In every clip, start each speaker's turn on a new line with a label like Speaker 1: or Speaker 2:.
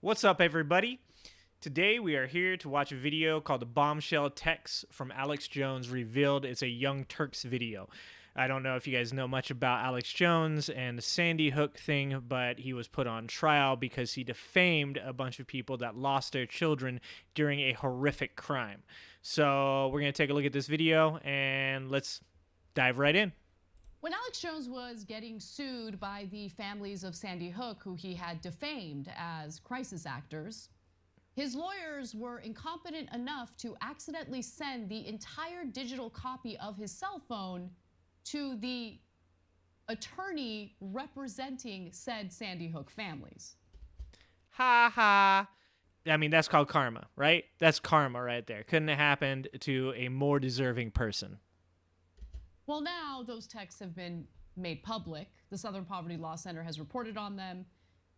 Speaker 1: What's up, everybody? Today we are here to watch a video called The Bombshell Text from Alex Jones Revealed. It's a Young Turks video. I don't know if you guys know much about Alex Jones and the Sandy Hook thing, but he was put on trial because he defamed a bunch of people that lost their children during a horrific crime. So we're going to take a look at this video and let's dive right in.
Speaker 2: When Alex Jones was getting sued by the families of Sandy Hook, who he had defamed as crisis actors, his lawyers were incompetent enough to accidentally send the entire digital copy of his cell phone to the attorney representing said Sandy Hook families.
Speaker 1: Ha ha. I mean, that's called karma, right? That's karma right there. Couldn't have happened to a more deserving person.
Speaker 2: Well, now those texts have been made public. The Southern Poverty Law Center has reported on them,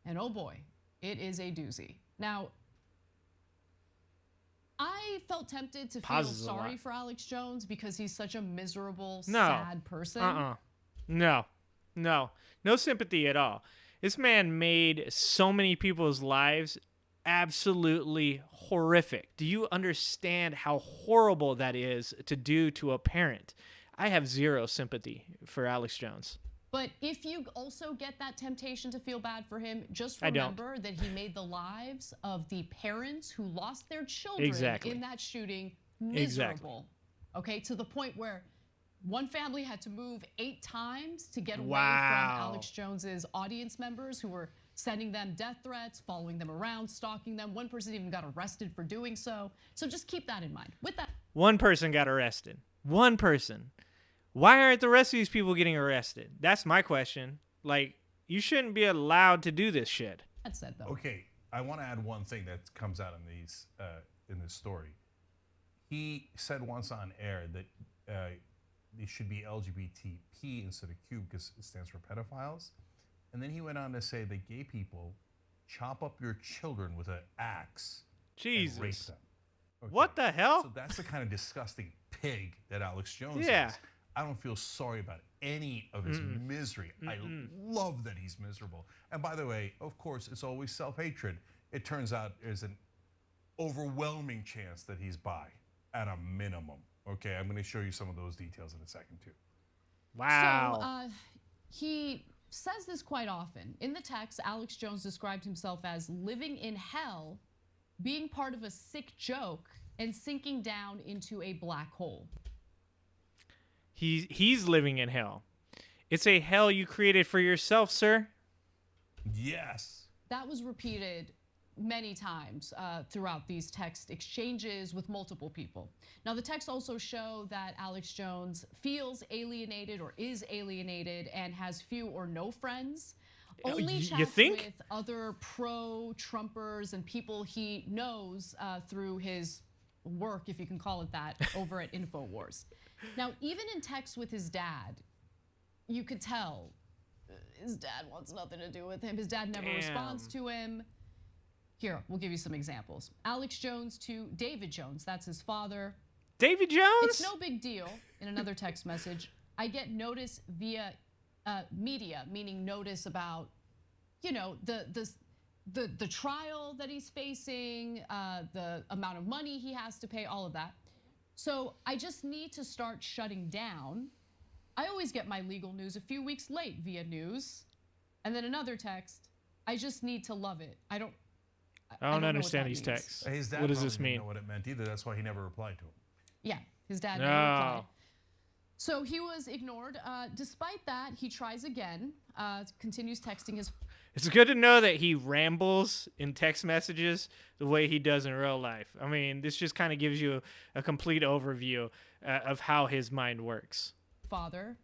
Speaker 2: and oh boy, it is a doozy. Now, I felt tempted to feel sorry for Alex Jones because he's such a miserable, sad person.
Speaker 1: No sympathy at all. This man made so many people's lives absolutely horrific. Do you understand how horrible that is to do to a parent? I have zero sympathy for Alex Jones.
Speaker 2: But if you also get that temptation to feel bad for him, just remember that he made the lives of the parents who lost their children in that shooting miserable. Okay, to the point where one family had to move 8 times to get away from Alex Jones's audience members who were sending them death threats, following them around, stalking them. One person even got arrested for doing so. So just keep that in mind. With that,
Speaker 1: one person got arrested. One person. Why aren't the rest of these people getting arrested? That's my question. Like, you shouldn't be allowed to do this shit.
Speaker 2: That said, though.
Speaker 3: Okay, I want to add one thing that comes out in this story. He said once on air that it should be LGBTP instead of Q because it stands for pedophiles. And then he went on to say that gay people chop up your children with an axe and rape them. Okay.
Speaker 1: What the hell?
Speaker 3: So that's the kind of disgusting pig that Alex Jones is. I don't feel sorry about any of his misery. I love that he's miserable. And by the way, of course, it's always self-hatred. It turns out there's an overwhelming chance that he's bi at a minimum. Okay, I'm going to show you some of those details in a second too.
Speaker 1: Wow.
Speaker 2: So he says this quite often. In the text, Alex Jones described himself as living in hell, being part of a sick joke, and sinking down into a black hole.
Speaker 1: He's living in hell. It's a hell you created for yourself, sir.
Speaker 3: Yes.
Speaker 2: That was repeated many times throughout these text exchanges with multiple people. Now, the texts also show that Alex Jones feels alienated or is alienated and has few or no friends. Only chats with other pro-Trumpers and people he knows through his work, if you can call it that, over at InfoWars. Now, even in texts with his dad, you could tell his dad wants nothing to do with him. His dad never responds to him. Here, we'll give you some examples. Alex Jones to David Jones, that's his father.
Speaker 1: David Jones?
Speaker 2: It's no big deal. In another text message, I get notice via media, meaning notice about, you know, the trial that he's facing, the amount of money he has to pay, all of that. So I just need to start shutting down. I always get my legal news a few weeks late via news. And then another text, I just need to love it. I don't
Speaker 1: understand these texts.
Speaker 3: His dad
Speaker 1: what does this mean?
Speaker 3: Didn't know what it meant either. That's why he never replied to him.
Speaker 2: Yeah, his dad never replied. So he was ignored. Despite that, he tries again, continues texting his.
Speaker 1: It's good to know that he rambles in text messages the way he does in real life. I mean, this just kind of gives you a complete overview of how his mind works.
Speaker 2: Father,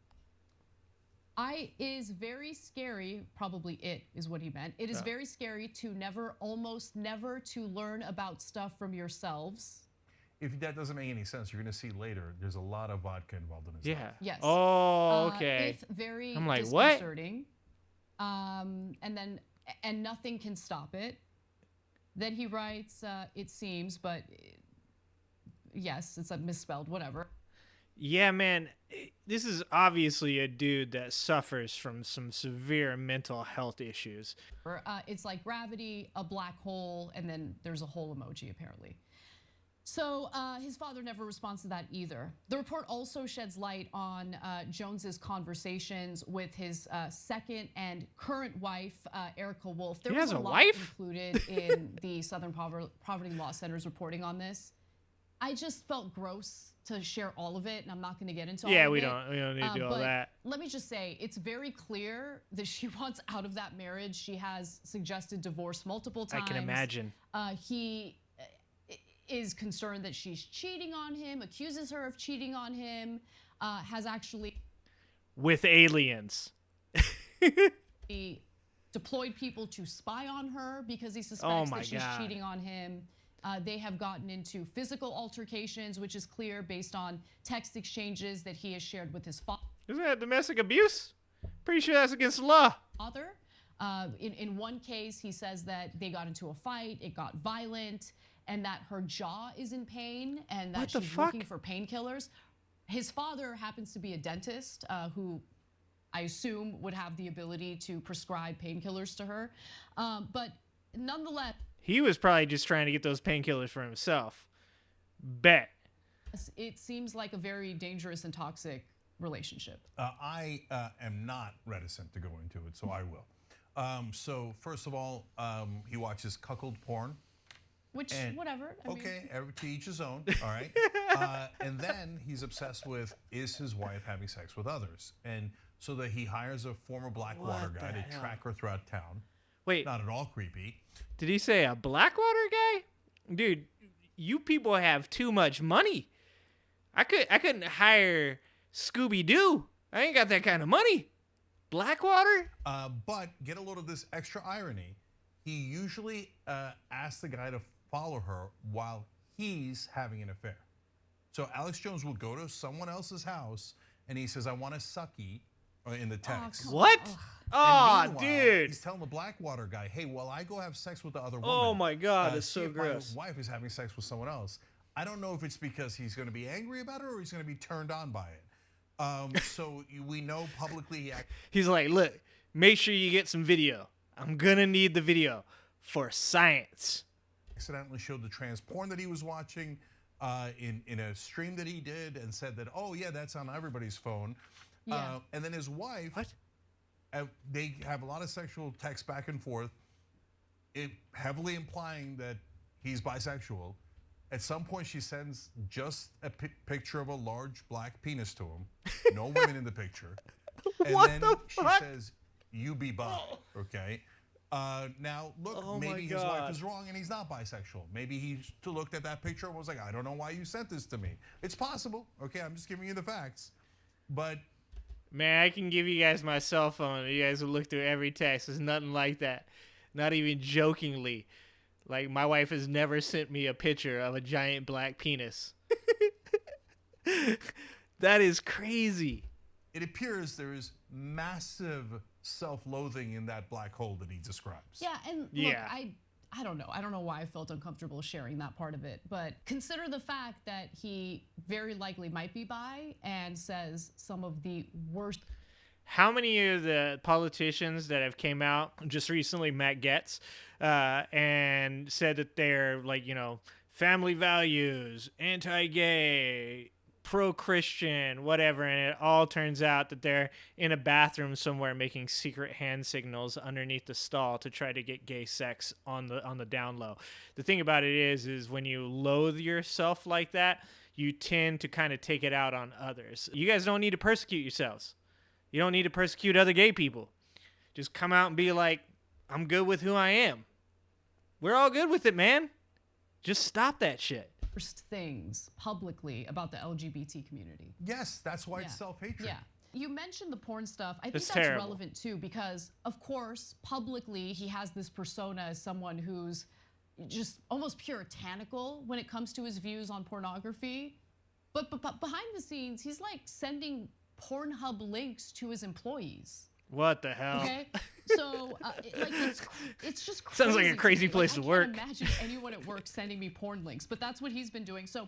Speaker 2: is very scary, probably it is what he meant. It is very scary to almost never to learn about stuff from yourselves.
Speaker 3: If that doesn't make any sense, you're going to see later, there's a lot of vodka involved in his life.
Speaker 2: Yes.
Speaker 1: Oh, okay.
Speaker 2: It's very
Speaker 1: I'm like,
Speaker 2: disconcerting. And nothing can stop it. Then he writes, it seems, but yes, it's misspelled, whatever.
Speaker 1: Yeah, man. this is obviously a dude that suffers from some severe mental health issues.
Speaker 2: It's like gravity, a black hole, and then there's a hole emoji apparently. So his father never responds to that either. The report also sheds light on Jones's conversations with his second and current wife, Erica Wolf. There was a lot included in the Southern Poverty Law Center's reporting on this. I just felt gross to share all of it, and I'm not going to get into all of it.
Speaker 1: Yeah, we don't need to do all that.
Speaker 2: Let me just say, it's very clear that she wants out of that marriage. She has suggested divorce multiple times.
Speaker 1: I can imagine.
Speaker 2: He is concerned that she's cheating on him, accuses her of cheating on him, has actually...
Speaker 1: With aliens.
Speaker 2: He deployed people to spy on her because he suspects that she's cheating on him. They have gotten into physical altercations, which is clear based on text exchanges that he has shared with his father.
Speaker 1: Isn't that domestic abuse? Pretty sure that's against the law.
Speaker 2: In one case, he says that they got into a fight, it got violent, and that her jaw is in pain, and that she's looking for painkillers. His father happens to be a dentist who I assume would have the ability to prescribe painkillers to her. But nonetheless...
Speaker 1: He was probably just trying to get those painkillers for himself. Bet.
Speaker 2: It seems like a very dangerous and toxic relationship.
Speaker 3: I am not reticent to go into it, so I will. So first of all, he watches cuckold porn.
Speaker 2: Which, whatever.
Speaker 3: I mean, to each his own, all right? And then he's obsessed with, is his wife having sex with others? And so that he hires a former Blackwater guy to track her throughout town.
Speaker 1: Wait.
Speaker 3: Not at all creepy.
Speaker 1: Did he say a Blackwater guy? Dude, you people have too much money. I couldn't hire Scooby-Doo. I ain't got that kind of money. Blackwater?
Speaker 3: But get a load of this extra irony. He usually asks the guy to follow her while he's having an affair. So Alex Jones will go to someone else's house and he says, I want a sucky in the text.
Speaker 1: What? Oh, dude.
Speaker 3: He's telling the Blackwater guy, hey, well, I go have sex with the other woman.
Speaker 1: Oh my God, that's so gross.
Speaker 3: My wife is having sex with someone else. I don't know if it's because he's going to be angry about it or he's going to be turned on by it. So we know publicly.
Speaker 1: He's like, look, make sure you get some video. I'm gonna need the video for science.
Speaker 3: Accidentally showed the trans porn that he was watching in a stream that he did and said that, oh yeah, that's on everybody's phone. Yeah. And then his wife, they have a lot of sexual text back and forth, heavily implying that he's bisexual. At some point, she sends just a picture of a large black penis to him. No women in the picture. And then she says, you be bi, okay? Now, look, maybe his wife is wrong and he's not bisexual. Maybe he looked at that picture and was like, I don't know why you sent this to me. It's possible, okay? I'm just giving you the facts. But...
Speaker 1: Man, I can give you guys my cell phone. You guys will look through every text. There's nothing like that. Not even jokingly. Like, my wife has never sent me a picture of a giant black penis. That is crazy.
Speaker 3: It appears there is massive self-loathing in that black hole that he describes.
Speaker 2: Yeah, and look, I don't know. I don't know why I felt uncomfortable sharing that part of it, but consider the fact that he very likely might be bi and says some of the worst.
Speaker 1: How many of the politicians that have came out just recently, Matt Gaetz, and said that they're like, you know, family values, anti-gay, pro-Christian, whatever, and it all turns out that they're in a bathroom somewhere making secret hand signals underneath the stall to try to get gay sex on the down low. The thing about it is when you loathe yourself like that, you tend to kind of take it out on others. You guys don't need to persecute yourselves. You don't need to persecute other gay people. Just come out and be like, I'm good with who I am. We're all good with it, man. Just stop that shit.
Speaker 2: Things publicly about the LGBT community.
Speaker 3: Yes, that's why it's self-hatred.
Speaker 2: Yeah. You mentioned the porn stuff. I think that's
Speaker 1: terrible.
Speaker 2: Relevant too because, of course, publicly he has this persona as someone who's just almost puritanical when it comes to his views on pornography. But behind the scenes, he's like sending Pornhub links to his employees.
Speaker 1: What the hell?
Speaker 2: Okay, so it's just crazy.
Speaker 1: Sounds like a crazy place to work.
Speaker 2: I can't imagine anyone at work sending me porn links, but that's what he's been doing. So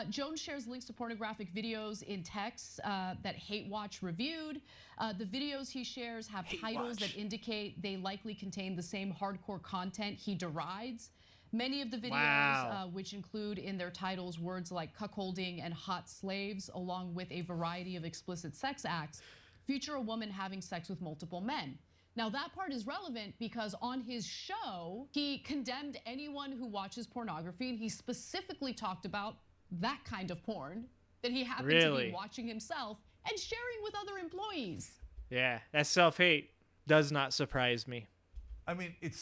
Speaker 2: Jones shares links to pornographic videos in texts that Hate Watch reviewed. The videos he shares have titles that indicate they likely contain the same hardcore content he derides. Many of the videos, which include in their titles words like cuckolding and hot slaves, along with a variety of explicit sex acts, feature a woman having sex with multiple men. Now, that part is relevant because on his show, he condemned anyone who watches pornography, and he specifically talked about that kind of porn that he happened to be watching himself and sharing with other employees.
Speaker 1: Yeah, that self-hate does not surprise me.
Speaker 3: I mean, it's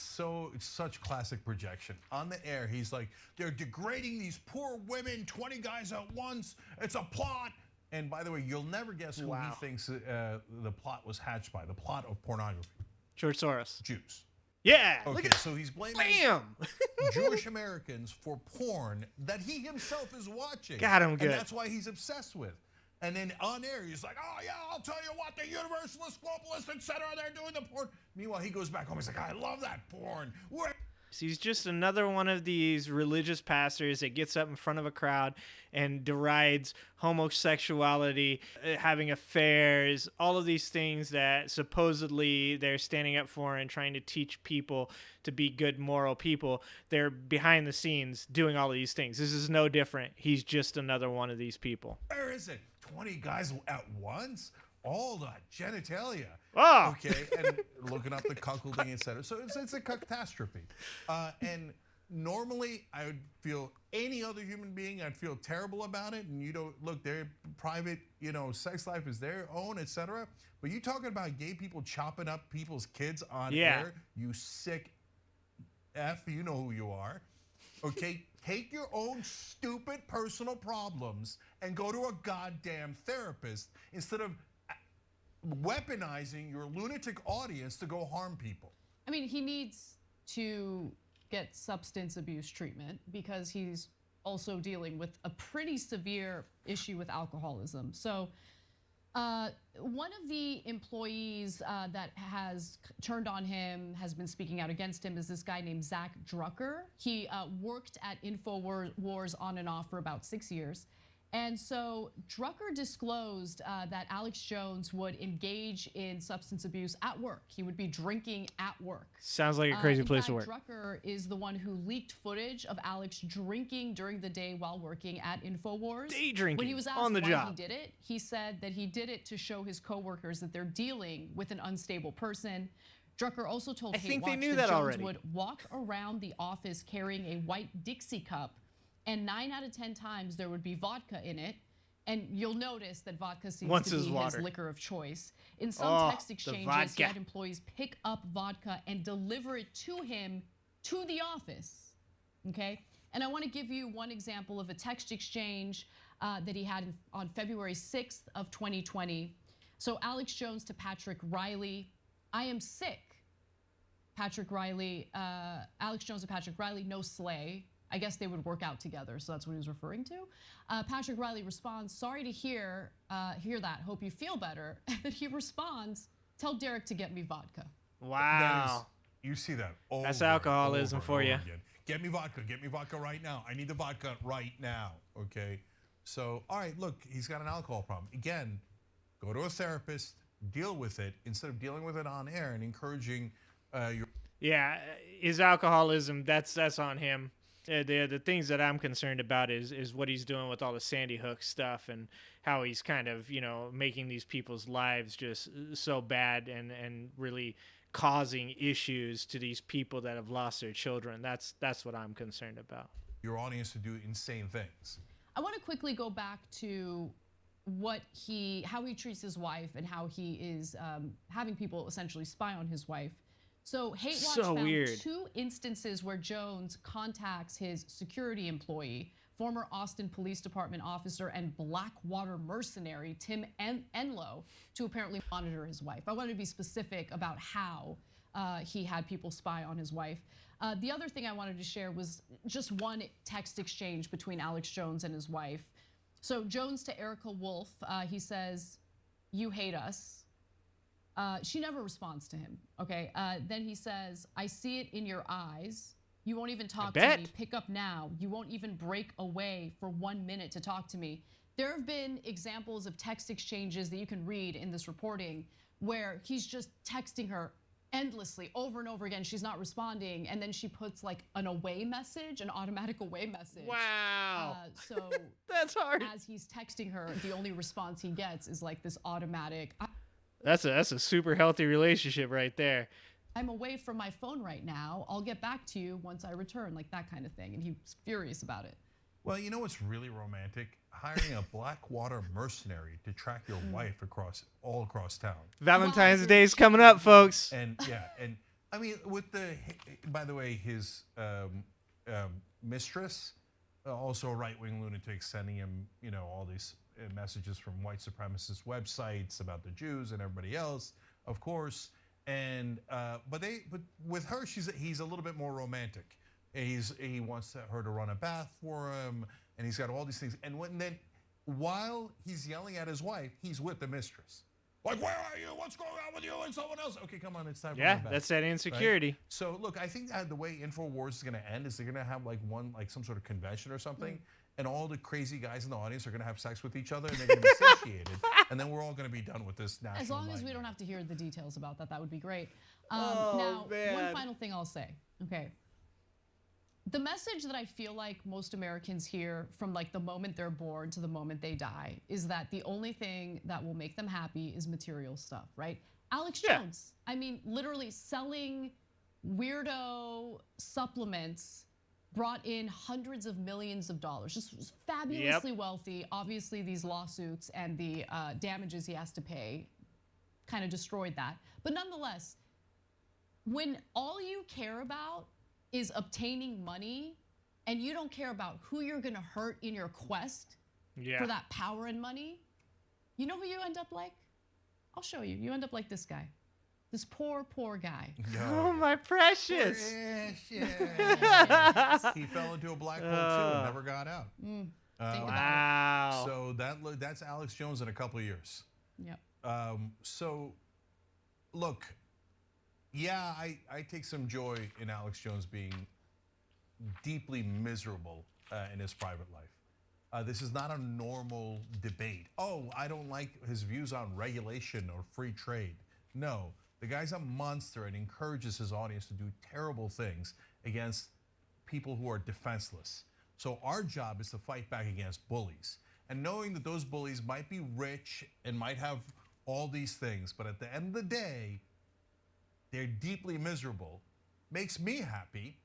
Speaker 3: such classic projection. On the air, he's like, they're degrading these poor women, 20 guys at once. It's a plot. And by the way, you'll never guess who he thinks the plot was hatched by, the plot of pornography.
Speaker 1: George Soros.
Speaker 3: Jews.
Speaker 1: Yeah.
Speaker 3: Okay, so he's blaming Jewish Americans for porn that he himself is watching.
Speaker 1: Got him good.
Speaker 3: And that's why he's obsessed with. And then on air, he's like, oh yeah, I'll tell you what, the universalist, globalist, etc., they're doing the porn. Meanwhile, he goes back home, he's like, I love that porn.
Speaker 1: So he's just another one of these religious pastors that gets up in front of a crowd and derides homosexuality, having affairs, all of these things that supposedly they're standing up for and trying to teach people to be good, moral people. They're behind the scenes doing all of these things. This is no different. He's just another one of these people.
Speaker 3: Where is it? 20 guys at once? All the genitalia.
Speaker 1: Oh.
Speaker 3: Okay, and looking up the cuckolding, etc. So it's a catastrophe. And normally I would feel any other human being, I'd feel terrible about it. And you don't look, their private, sex life is their own, etc. But you talking about gay people chopping up people's kids on air, you sick F, you know who you are. Okay, take your own stupid personal problems and go to a goddamn therapist instead of weaponizing your lunatic audience to go harm people.
Speaker 2: I mean, he needs to get substance abuse treatment because he's also dealing with a pretty severe issue with alcoholism. So one of the employees that has turned on him, has been speaking out against him, is this guy named Zach Drucker. He worked at InfoWars on and off for about 6 years. And so Drucker disclosed that Alex Jones would engage in substance abuse at work. He would be drinking at work.
Speaker 1: Sounds like a crazy place to work.
Speaker 2: Drucker is the one who leaked footage of Alex drinking during the day while working at InfoWars.
Speaker 1: Day drinking
Speaker 2: when he was asked
Speaker 1: on the
Speaker 2: why
Speaker 1: job.
Speaker 2: he did it, he said that he did it to show his coworkers that they're dealing with an unstable person. Drucker also told Hate Watch that Jones would walk around the office carrying a white Dixie cup, and 9 out of 10 times there would be vodka in it. And you'll notice that vodka seems to be his liquor of choice. In some text exchanges, he had employees pick up vodka and deliver it to him to the office, okay? And I want to give you one example of a text exchange that he had on February 6th of 2020. So Alex Jones to Patrick Riley, I am sick. Patrick Riley, Alex Jones to Patrick Riley, no slay. I guess they would work out together, so that's what he was referring to. Patrick Riley responds, sorry to hear that, hope you feel better. And then he responds, tell Derek to get me vodka.
Speaker 1: Wow.
Speaker 3: You see that over
Speaker 1: That's alcoholism for you.
Speaker 3: Again. Get me vodka right now. I need the vodka right now, okay? So, all right, look, he's got an alcohol problem. Again, go to a therapist, deal with it, instead of dealing with it on air and encouraging your...
Speaker 1: Yeah, his alcoholism, that's on him. The things that I'm concerned about is what he's doing with all the Sandy Hook stuff and how he's kind of, making these people's lives just so bad and really causing issues to these people that have lost their children. That's what I'm concerned about.
Speaker 3: Your audience to do insane things.
Speaker 2: I want to quickly go back to how he treats his wife and how he is having people essentially spy on his wife. So Hate Watch found 2 instances where Jones contacts his security employee, former Austin Police Department officer and Blackwater mercenary Tim Enlow, to apparently monitor his wife. I want to be specific about how he had people spy on his wife. The other thing I wanted to share was just one text exchange between Alex Jones and his wife. So Jones to Erica Wolf, he says, "You hate us." She never responds to him, okay? Then he says, "I see it in your eyes." You won't even talk to
Speaker 1: bet.
Speaker 2: me. Pick up now. You won't even break away for 1 minute to talk to me. There have been examples of text exchanges that you can read in this reporting where he's just texting her endlessly over and over again. She's not responding. And then she puts like an away message, an automatic away message.
Speaker 1: Wow.
Speaker 2: So
Speaker 1: That's hard.
Speaker 2: as he's texting her, the only response he gets is like this automatic,
Speaker 1: That's a super healthy relationship right there.
Speaker 2: I'm away from my phone right now. I'll get back to you once I return, like that kind of thing. And he's furious about it.
Speaker 3: Well, you know what's really romantic? Hiring a Blackwater mercenary to track your wife all across town.
Speaker 1: Valentine's Day is coming up, folks.
Speaker 3: And yeah, and I mean, by the way, his mistress, also a right-wing lunatic, sending him, all these messages from white supremacist websites about the Jews and everybody else, of course. And but with her, he's a little bit more romantic. He wants her to run a bath for him, and he's got all these things. And then while he's yelling at his wife, he's with the mistress. Like, where are you? What's going on with you and someone else? Okay, come on, it's time for
Speaker 1: Yeah,
Speaker 3: my bath.
Speaker 1: that's that insecurity.
Speaker 3: Right? So look, I think that the way InfoWars is going to end is they're going to have some sort of convention or something, and all the crazy guys in the audience are going to have sex with each other, and they're going to be satiated, and then we're all going to be done with this national.
Speaker 2: As long as we
Speaker 3: nightmare.
Speaker 2: don't have to hear the details about that, that would be great.
Speaker 1: Oh,
Speaker 2: now,
Speaker 1: man.
Speaker 2: one final thing I'll say. Okay. The message that I feel like most Americans hear from like the moment they're born to the moment they die is that the only thing that will make them happy is material stuff, right? Alex Jones, I mean, literally selling weirdo supplements brought in hundreds of millions of dollars, just was fabulously wealthy. Obviously, these lawsuits and the damages he has to pay kind of destroyed that. But nonetheless, when all you care about is obtaining money and you don't care about who you're going to hurt in your quest for that power and money, you know who you end up like? I'll show you. You end up like this guy. This poor, poor guy.
Speaker 1: Oh, my precious.
Speaker 3: He fell into a black hole too and never got out.
Speaker 2: Think about
Speaker 1: Wow.
Speaker 3: So that's Alex Jones in a couple of years.
Speaker 2: it. Yep.
Speaker 3: So, look, yeah, I take some joy in Alex Jones being deeply miserable in his private life. This is not a normal debate. Oh, I don't like his views on regulation or free trade. No, the guy's a monster and encourages his audience to do terrible things against people who are defenseless. So our job is to fight back against bullies. And knowing that those bullies might be rich and might have all these things, but at the end of the day, they're deeply miserable, makes me happy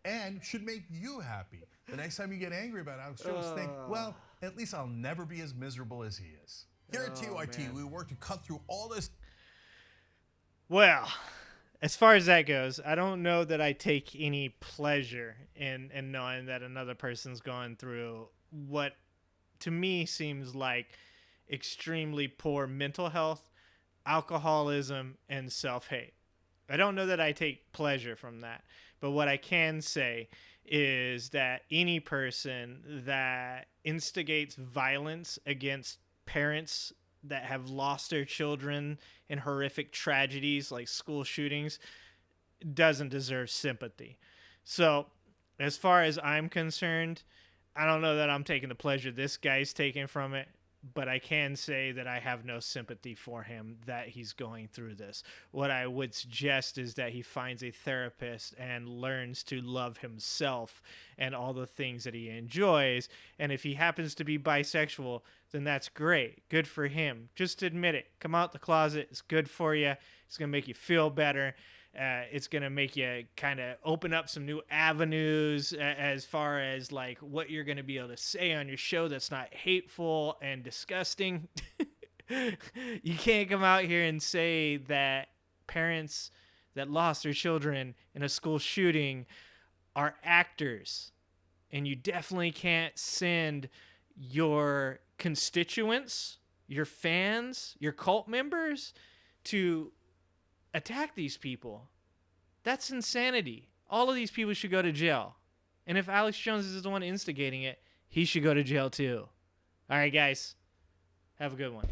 Speaker 3: and should make you happy. The next time you get angry about Alex Jones, think, well, at least I'll never be as miserable as he is. Here at TYT, we work to cut through all this.
Speaker 1: Well, as far as that goes, I don't know that I take any pleasure in knowing that another person's going through what to me seems like extremely poor mental health, alcoholism, and self-hate. I don't know that I take pleasure from that, but what I can say is that any person that instigates violence against parents that have lost their children in horrific tragedies like school shootings doesn't deserve sympathy. So as far as I'm concerned, I don't know that I'm taking the pleasure this guy's taking from it, but I can say that I have no sympathy for him that he's going through this. What I would suggest is that he finds a therapist and learns to love himself and all the things that he enjoys. And if he happens to be bisexual, then that's great. Good for him. Just admit it. Come out the closet. It's good for you. It's going to make you feel better. It's going to make you kind of open up some new avenues as far as like what you're going to be able to say on your show that's not hateful and disgusting. You can't come out here and say that parents that lost their children in a school shooting are actors. And you definitely can't send your constituents, your fans, your cult members to attack these people. That's insanity. All of these people should go to jail. And if Alex Jones is the one instigating it, he should go to jail too. All right, guys. Have a good one.